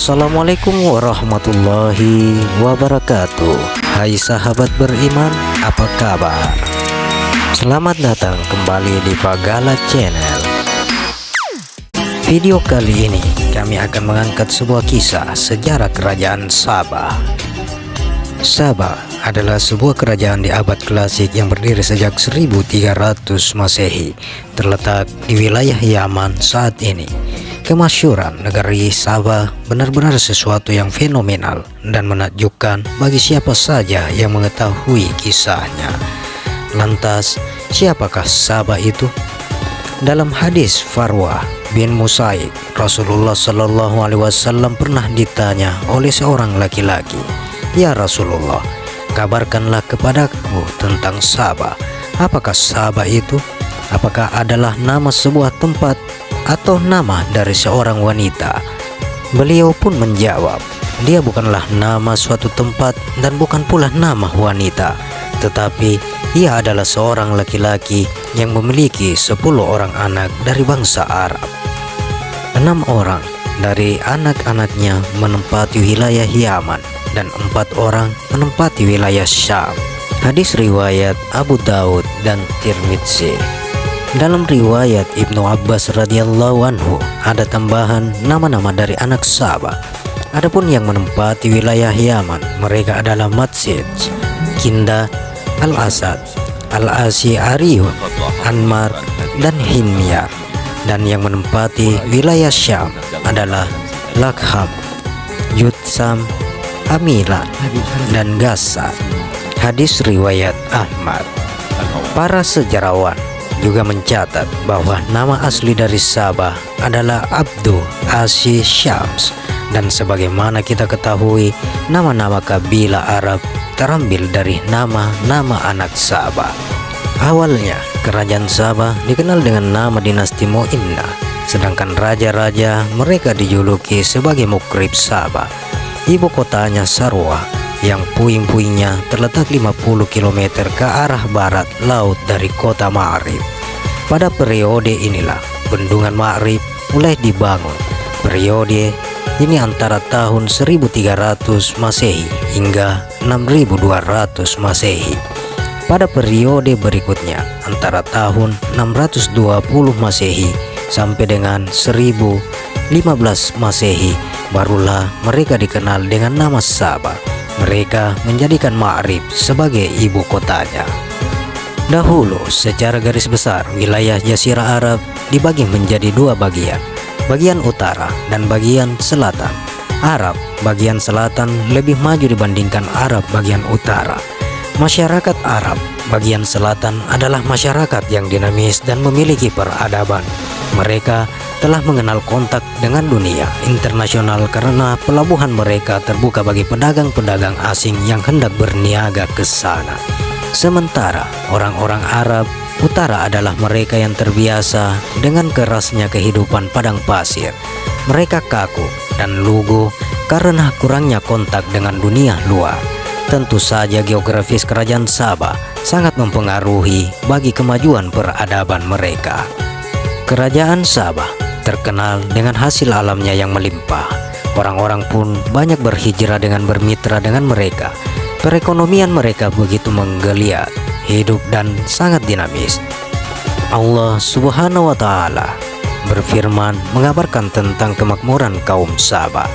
Assalamualaikum warahmatullahi wabarakatuh. Hai sahabat beriman, apa kabar? Selamat datang kembali di Pagala Channel. Video kali ini kami akan mengangkat sebuah kisah sejarah kerajaan Sabah. Sabah adalah sebuah kerajaan di abad klasik yang berdiri sejak 1300 Masehi, terletak di wilayah Yaman saat ini. Kemasyhuran negeri Sabah benar-benar sesuatu yang fenomenal dan menakjubkan bagi siapa saja yang mengetahui kisahnya. Lantas, siapakah Sabah itu? Dalam hadis Farwah bin Musaik, Rasulullah Shallallahu Alaihi Wasallam pernah ditanya oleh seorang laki-laki, "Ya Rasulullah, kabarkanlah kepadaku tentang Sabah. Apakah Sabah itu? Apakah adalah nama sebuah tempat atau nama dari seorang wanita?" Beliau pun menjawab, "Dia bukanlah nama suatu tempat dan bukan pula nama wanita, tetapi ia adalah seorang laki-laki yang memiliki 10 orang anak dari bangsa Arab. 6 orang dari anak-anaknya menempati wilayah Yaman dan 4 orang menempati wilayah Syam." Hadis riwayat Abu Daud dan Tirmidzi. Dalam riwayat Ibnu Abbas radhiyallahu anhu ada tambahan nama-nama dari anak Sabah. Adapun yang menempati wilayah Yaman, mereka adalah Matsij, Kinda, Al-Asad, Al-Asy'ariyun, Anmar, dan Himyar. Dan yang menempati wilayah Syam adalah Lakham, Jutsam, Amilan, dan Ghassan. Hadis riwayat Ahmad. Para sejarawan juga mencatat bahwa nama asli dari Sabah adalah Abdu Asy Syams, dan sebagaimana kita ketahui, nama-nama kabilah Arab terambil dari nama-nama anak Sabah. Awalnya kerajaan Sabah dikenal dengan nama dinasti Mu'innah, sedangkan raja-raja mereka dijuluki sebagai Mukrib Sabah. Ibu kotanya Sarwah yang puing-puingnya terletak 50 km ke arah barat laut dari kota Ma'rib. Pada periode inilah bendungan Ma'rib mulai dibangun. Periode ini antara tahun 1300 Masehi hingga 6200 Masehi. Pada periode berikutnya antara tahun 620 Masehi sampai dengan 1015 Masehi barulah mereka dikenal dengan nama Sabah. Mereka menjadikan Ma'rib sebagai ibu kotanya. Dahulu secara garis besar wilayah Jazirah Arab dibagi menjadi 2 bagian, bagian utara dan bagian selatan. Arab bagian selatan lebih maju dibandingkan Arab bagian utara. Masyarakat Arab bagian selatan adalah masyarakat yang dinamis dan memiliki peradaban. Mereka telah mengenal kontak dengan dunia internasional karena pelabuhan mereka terbuka bagi pedagang-pedagang asing yang hendak berniaga ke sana. Sementara orang-orang Arab utara adalah mereka yang terbiasa dengan kerasnya kehidupan padang pasir. Mereka kaku dan lugu karena kurangnya kontak dengan dunia luar. Tentu saja geografis kerajaan Sabah sangat mempengaruhi bagi kemajuan peradaban mereka. Kerajaan Sabah terkenal dengan hasil alamnya yang melimpah. Orang-orang pun banyak berhijrah dengan bermitra dengan mereka. Perekonomian mereka begitu menggeliat, hidup dan sangat dinamis. Allah Subhanahu wa Ta'ala berfirman mengabarkan tentang kemakmuran kaum Sabah.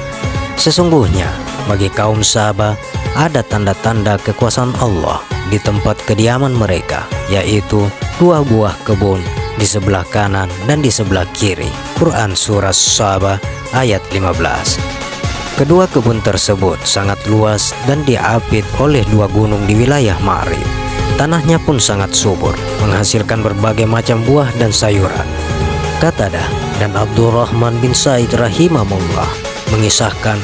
Sesungguhnya bagi kaum Sabah ada tanda-tanda kekuasaan Allah di tempat kediaman mereka, yaitu 2 buah kebun di sebelah kanan dan di sebelah kiri. Quran Surah Sabah ayat 15. Kedua kebun tersebut sangat luas dan diapit oleh 2 gunung di wilayah Ma'rib. Tanahnya pun sangat subur, menghasilkan berbagai macam buah dan sayuran. Qatadah dan Abdurrahman bin Said rahimahullah mengisahkan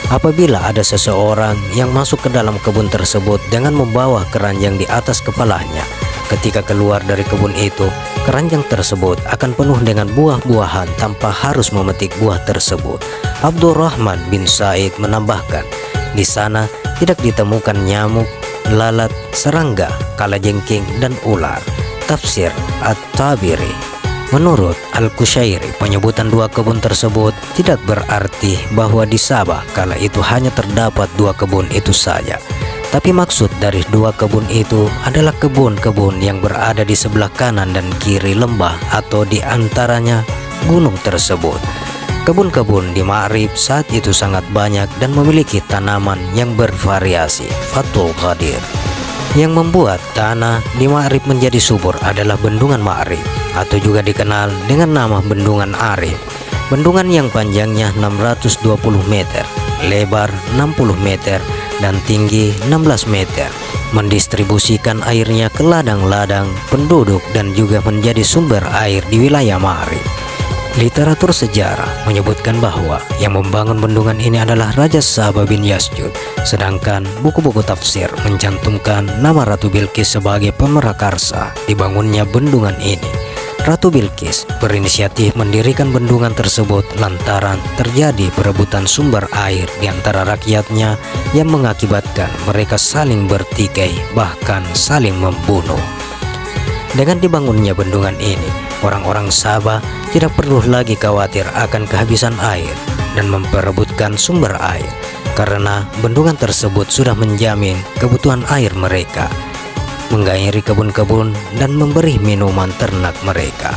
apabila ada seseorang yang masuk ke dalam kebun tersebut dengan membawa keranjang di atas kepalanya, ketika keluar dari kebun itu, keranjang tersebut akan penuh dengan buah-buahan tanpa harus memetik buah tersebut. Abdurrahman bin Said menambahkan, di sana tidak ditemukan nyamuk, lalat, serangga, kalajengking, dan ular. Tafsir At-Tabiri. Menurut Al-Qushairi, penyebutan dua kebun tersebut tidak berarti bahwa di Sabah kala itu hanya terdapat dua kebun itu saja. Tapi maksud dari dua kebun itu adalah kebun-kebun yang berada di sebelah kanan dan kiri lembah atau di antaranya gunung tersebut. Kebun-kebun di Ma'rib saat itu sangat banyak dan memiliki tanaman yang bervariasi. Fathul Qadir. Yang membuat tanah di Ma'rib menjadi subur adalah Bendungan Ma'rib atau juga dikenal dengan nama Bendungan Arif. Bendungan yang panjangnya 620 meter, lebar 60 meter, dan tinggi 16 meter, mendistribusikan airnya ke ladang-ladang penduduk dan juga menjadi sumber air di wilayah Ma'rib. Literatur sejarah menyebutkan bahwa yang membangun bendungan ini adalah Raja Sabah bin Yasjud, sedangkan buku-buku tafsir mencantumkan nama Ratu Bilqis sebagai pemerakarsa dibangunnya bendungan ini. Ratu Bilqis berinisiatif mendirikan bendungan tersebut lantaran terjadi perebutan sumber air di antara rakyatnya yang mengakibatkan mereka saling bertikai bahkan saling membunuh. Dengan dibangunnya bendungan ini, orang-orang Sabah tidak perlu lagi khawatir akan kehabisan air dan memperebutkan sumber air karena bendungan tersebut sudah menjamin kebutuhan air mereka, mengairi kebun-kebun dan memberi minuman ternak mereka.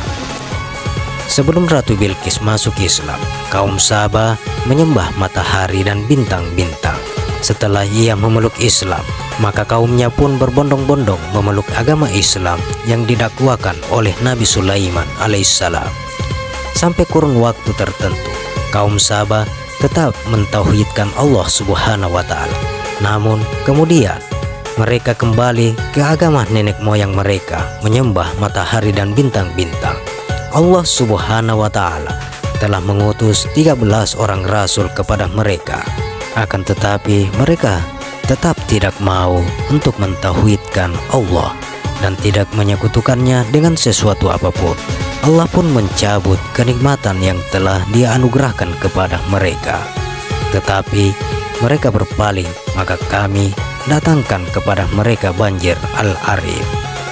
Sebelum Ratu Bilqis masuk Islam, kaum Sabah menyembah matahari dan bintang-bintang. Setelah ia memeluk Islam, maka kaumnya pun berbondong-bondong memeluk agama Islam yang didakwakan oleh Nabi Sulaiman alaihissalam. Sampai kurun waktu tertentu, kaum Sabah tetap mentauhidkan Allah Subhanahu wa Ta'ala. Namun kemudian mereka kembali ke agama nenek moyang mereka, menyembah matahari dan bintang-bintang. Allah Subhanahu wa Ta'ala telah mengutus 13 orang rasul kepada mereka. Akan tetapi mereka tetap tidak mau untuk mentauhidkan Allah dan tidak menyekutukannya dengan sesuatu apapun. Allah pun mencabut kenikmatan yang telah Dia anugerahkan kepada mereka. Tetapi mereka berpaling, maka kami datangkan kepada mereka banjir Al-Arif.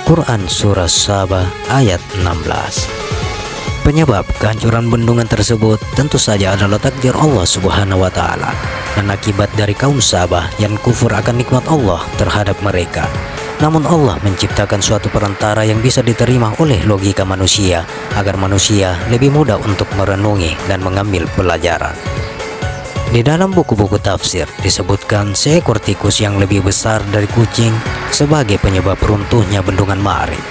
Quran Surah Sabah ayat 16. Penyebab kehancuran bendungan tersebut tentu saja adalah takdir Allah Subhanahu wa Ta'ala dan akibat dari kaum Sabah yang kufur akan nikmat Allah terhadap mereka. Namun Allah menciptakan suatu perantara yang bisa diterima oleh logika manusia agar manusia lebih mudah untuk merenungi dan mengambil pelajaran. Di dalam buku-buku tafsir disebutkan seekor tikus yang lebih besar dari kucing sebagai penyebab runtuhnya bendungan Ma'rib.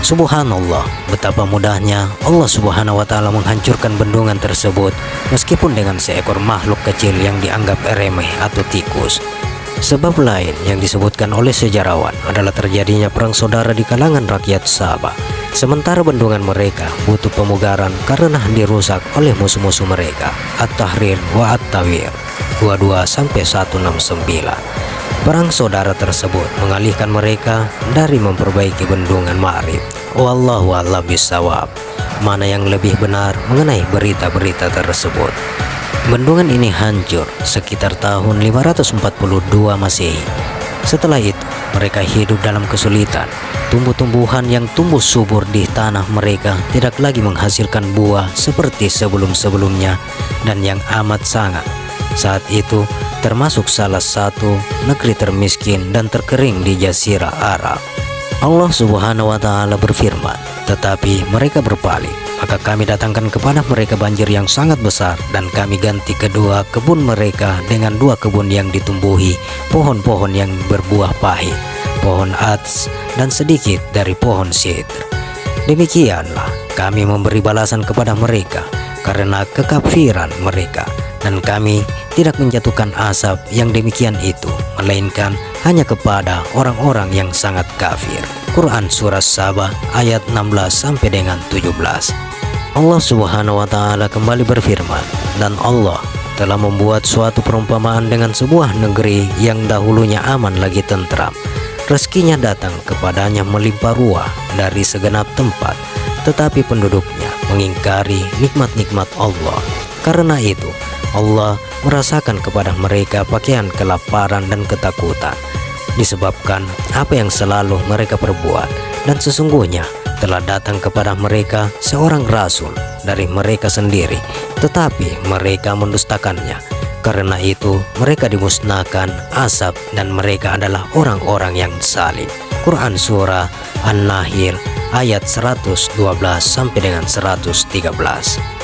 Subhanallah, betapa mudahnya Allah Subhanahu wa Ta'ala menghancurkan bendungan tersebut meskipun dengan seekor makhluk kecil yang dianggap remeh atau tikus. Sebab lain yang disebutkan oleh sejarawan adalah terjadinya perang saudara di kalangan rakyat Sabah. Sementara bendungan mereka butuh pemugaran karena dirusak oleh musuh-musuh mereka. At-Tahrir wa At-Tawir 22-169. Perang saudara tersebut mengalihkan mereka dari memperbaiki bendungan Ma'rib. Wallahu a'lam bishawab. Mana yang lebih benar mengenai berita-berita tersebut? Bendungan ini hancur sekitar tahun 542 Masehi. Setelah itu, mereka hidup dalam kesulitan. Tumbuh-tumbuhan yang tumbuh subur di tanah mereka tidak lagi menghasilkan buah seperti sebelum-sebelumnya dan yang amat sangat. Saat itu, termasuk salah satu negeri termiskin dan terkering di Jazirah Arab. Allah Subhanahu wa Ta'ala berfirman, tetapi mereka berpaling, maka kami datangkan kepada mereka banjir yang sangat besar dan kami ganti kedua kebun mereka dengan dua kebun yang ditumbuhi pohon-pohon yang berbuah pahit, pohon ats dan sedikit dari pohon sidr. Demikianlah kami memberi balasan kepada mereka karena kekafiran mereka, dan kami tidak menjatuhkan azab yang demikian itu, melainkan hanya kepada orang-orang yang sangat kafir. Quran Surah Sabah ayat 16 sampai dengan 17. Allah Subhanahu wa Ta'ala kembali berfirman, dan Allah telah membuat suatu perumpamaan dengan sebuah negeri yang dahulunya aman lagi tentram. Rezekinya datang kepadanya melimpah ruah dari segenap tempat, tetapi penduduknya mengingkari nikmat-nikmat Allah. Karena itu Allah merasakan kepada mereka pakaian kelaparan dan ketakutan disebabkan apa yang selalu mereka perbuat, dan sesungguhnya telah datang kepada mereka seorang rasul dari mereka sendiri, tetapi mereka mendustakannya. Karena itu mereka dimusnahkan azab dan mereka adalah orang-orang yang zalim. Quran Surah An-Nahl ayat 112 sampai dengan 113.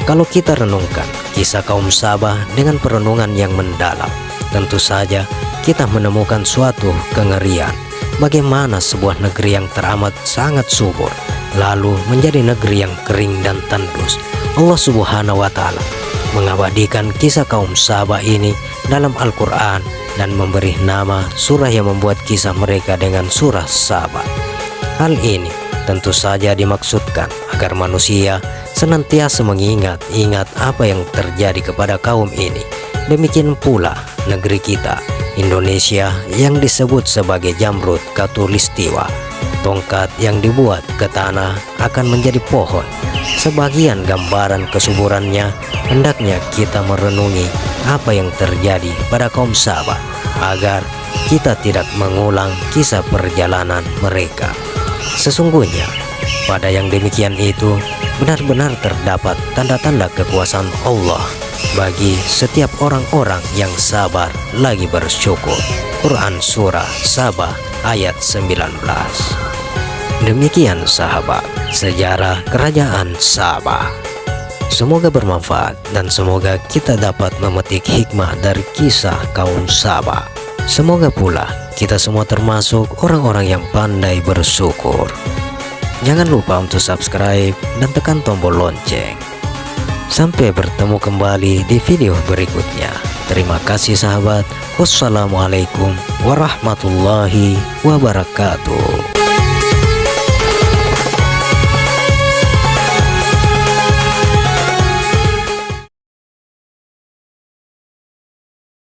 Kalau kita renungkan kisah kaum Sabah dengan perenungan yang mendalam, tentu saja kita menemukan suatu kengerian. Bagaimana sebuah negeri yang teramat sangat subur lalu menjadi negeri yang kering dan tandus. Allah Subhanahu wa Ta'ala mengabadikan kisah kaum Sabah ini dalam Al-Quran dan memberi nama surah yang membuat kisah mereka dengan surah Sabah. Hal ini tentu saja dimaksudkan agar manusia senantiasa mengingat apa yang terjadi kepada kaum ini. Demikian pula negeri kita Indonesia yang disebut sebagai Jamrud Katulistiwa. Tongkat yang dibuat ke tanah akan menjadi pohon. Sebagian gambaran kesuburannya hendaknya kita merenungi apa yang terjadi pada kaum Sabah agar kita tidak mengulang kisah perjalanan mereka. Sesungguhnya pada yang demikian itu benar-benar terdapat tanda-tanda kekuasaan Allah bagi setiap orang-orang yang sabar lagi bersyukur. Quran Surah Sabah ayat 19. Demikian sahabat, sejarah kerajaan Sabah. Semoga bermanfaat dan semoga kita dapat memetik hikmah dari kisah kaum Sabah. Semoga pula kita semua termasuk orang-orang yang pandai bersyukur. Jangan lupa untuk subscribe dan tekan tombol lonceng. Sampai bertemu kembali di video berikutnya. Terima kasih sahabat. Wassalamualaikum warahmatullahi wabarakatuh.